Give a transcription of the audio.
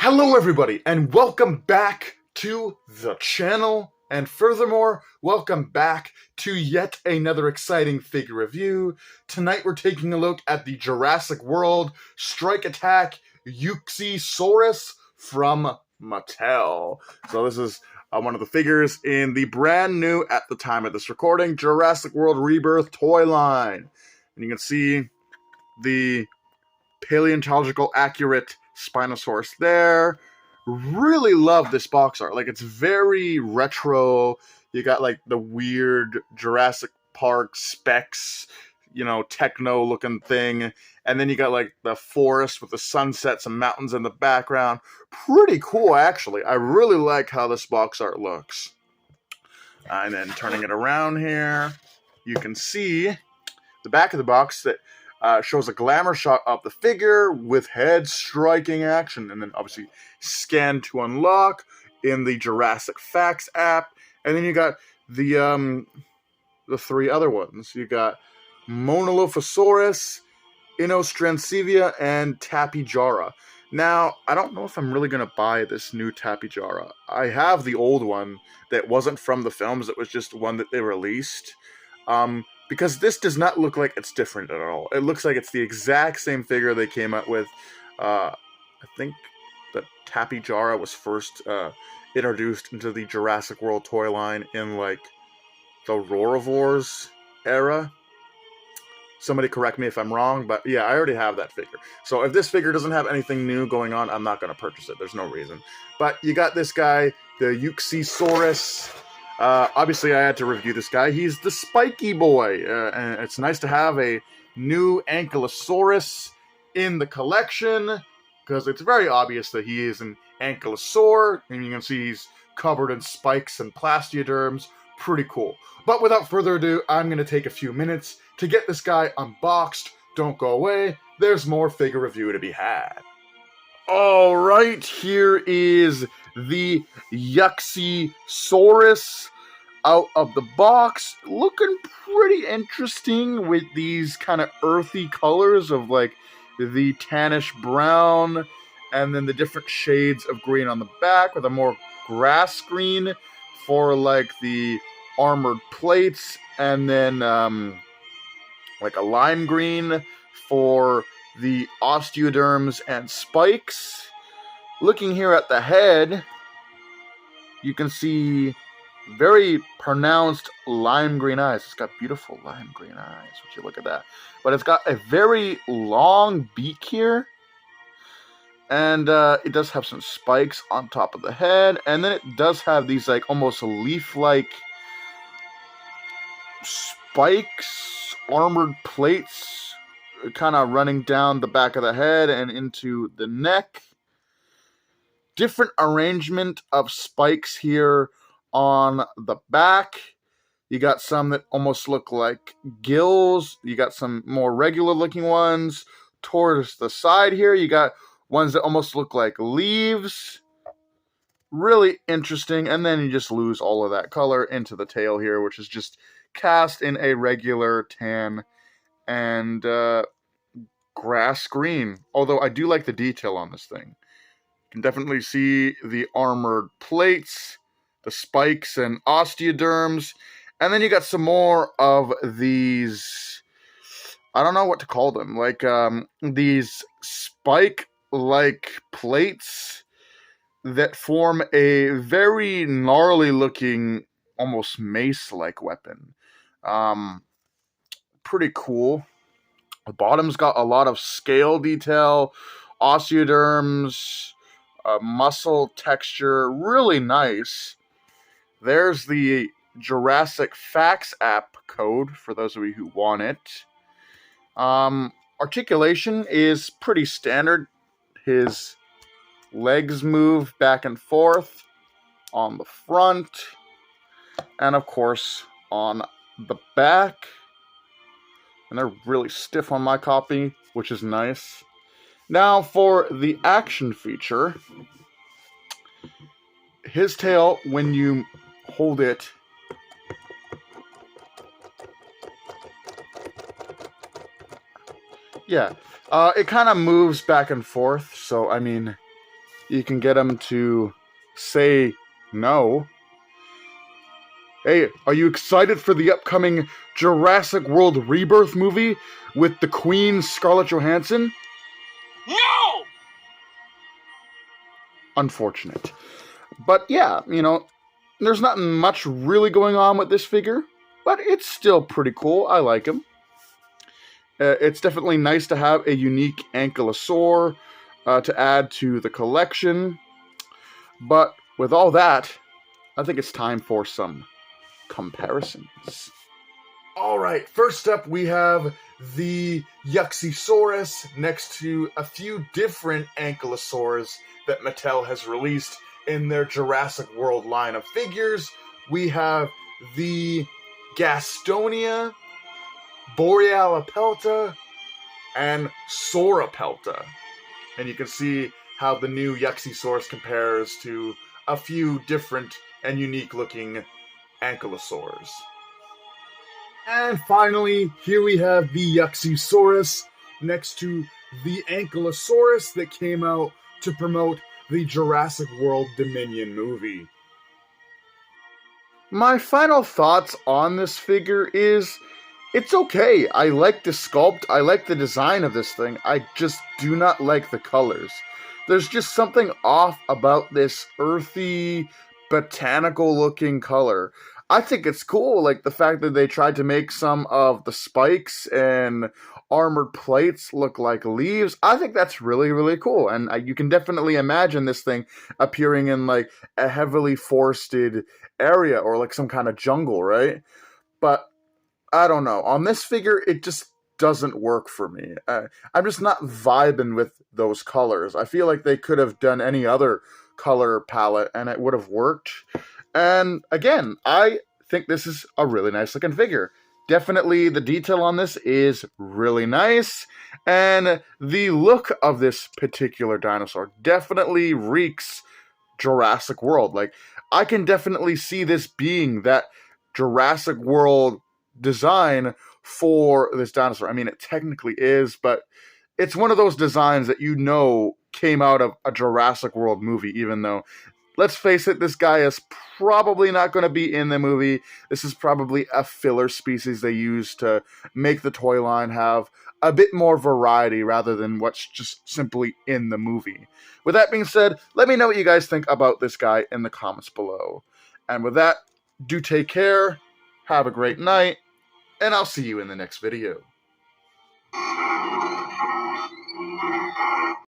Hello everybody, and welcome back to the channel, and furthermore, welcome back to yet another exciting figure review. Tonight we're taking a look at the Jurassic World Strike Attack Yuxisaurus from Mattel. So this is one of the figures in the brand new, at the time of this recording, Jurassic World Rebirth toy line. And you can see the paleontological accurate Spinosaurus there. Really love this box art. Like, it's very retro. You got like the weird Jurassic Park specs, you know, techno looking thing, and then you got like the forest with the sunsets and mountains in the background. Pretty cool, actually. I really like how this box art looks. And then turning it around here, you can see the back of the box that shows a glamour shot of the figure with head striking action, and then obviously scan to unlock in the Jurassic Facts app. And then you got the three other ones. You got Monolophosaurus, Inostrancevia, and Tapijara. Now, I don't know if I'm really going to buy this new Tapijara. I have the old one that wasn't from the films. It was just one that they released. Because this does not look like it's different at all. It looks like it's the exact same figure they came up with. I think the Tapijara was first introduced into the Jurassic World toy line in, like, the Rorovores era. Somebody correct me if I'm wrong, but yeah, I already have that figure. So if this figure doesn't have anything new going on, I'm not going to purchase it. There's no reason. But you got this guy, the Yuxisaurus. Obviously, I had to review this guy. He's the spiky boy, and it's nice to have a new Ankylosaurus in the collection, because it's very obvious that he is an Ankylosaur, and you can see he's covered in spikes and plastioderms. Pretty cool. But without further ado, I'm going to take a few minutes to get this guy unboxed. Don't go away. There's more figure review to be had. Alright, here is the Yuxisaurus out of the box. Looking pretty interesting with these kind of earthy colors of like the tannish brown and then the different shades of green on the back, with a more grass green for like the armored plates, and then like a lime green for the osteoderms and spikes. Looking here at the head, you can see very pronounced lime green eyes. It's got beautiful lime green eyes. Would you look at that? But it's got a very long beak here. And it does have some spikes on top of the head. And then it does have these like almost leaf-like spikes, armored plates, kind of running down the back of the head and into the neck. Different arrangement of spikes here on the back. You got some that almost look like gills. You got some more regular looking ones towards the side here. You got ones that almost look like leaves. Really interesting. And then you just lose all of that color into the tail here, which is just cast in a regular tan and grass green. Although I do like the detail on this thing. You can definitely see the armored plates, the spikes and osteoderms, and then you got some more of these, I don't know what to call them, like these spike-like plates that form a very gnarly looking, almost mace-like weapon. Pretty cool. The bottom's got a lot of scale detail, osteoderms, muscle texture, really nice. There's the Jurassic Facts app code for those of you who want it. Articulation is pretty standard. His legs move back and forth on the front. And of course, on the back, and they're really stiff on my copy, which is nice. Now for the action feature, his tail, when you hold it, yeah, it kind of moves back and forth, so I mean, you can get him to say no. Hey, are you excited for the upcoming Jurassic World Rebirth movie with the Queen Scarlett Johansson? No! Unfortunate. But yeah, there's not much really going on with this figure, but it's still pretty cool. I like him. It's definitely nice to have a unique ankylosaur to add to the collection. But with all that, I think it's time for some comparisons. Alright, first up we have the Yuxisaurus next to a few different ankylosaurs that Mattel has released in their Jurassic World line of figures. We have the Gastonia, Borealipelta, and Sauropelta. And you can see how the new Yuxisaurus compares to a few different and unique looking ankylosaurs. And finally, here we have the Yuxisaurus next to the Ankylosaurus that came out to promote the Jurassic World Dominion movie. My final thoughts on this figure is, it's okay. I like the sculpt, I like the design of this thing, I just do not like the colors. There's just something off about this earthy, botanical looking color. I think it's cool, like the fact that they tried to make some of the spikes and armored plates look like leaves. I think that's really, really cool. And you can definitely imagine this thing appearing in like a heavily forested area or like some kind of jungle, right? But I don't know. On this figure, it just doesn't work for me. I'm just not vibing with those colors. I feel like they could have done any other color palette and it would have worked. And again, I think this is a really nice looking figure. Definitely the detail on this is really nice. And the look of this particular dinosaur definitely reeks Jurassic World. Like, I can definitely see this being that Jurassic World design for this dinosaur. I mean, it technically is, but it's one of those designs that came out of a Jurassic World movie, even though, let's face it, this guy is probably not going to be in the movie. This is probably a filler species they use to make the toy line have a bit more variety rather than what's just simply in the movie. With that being said, let me know what you guys think about this guy in the comments below. And with that, do take care, have a great night, and I'll see you in the next video.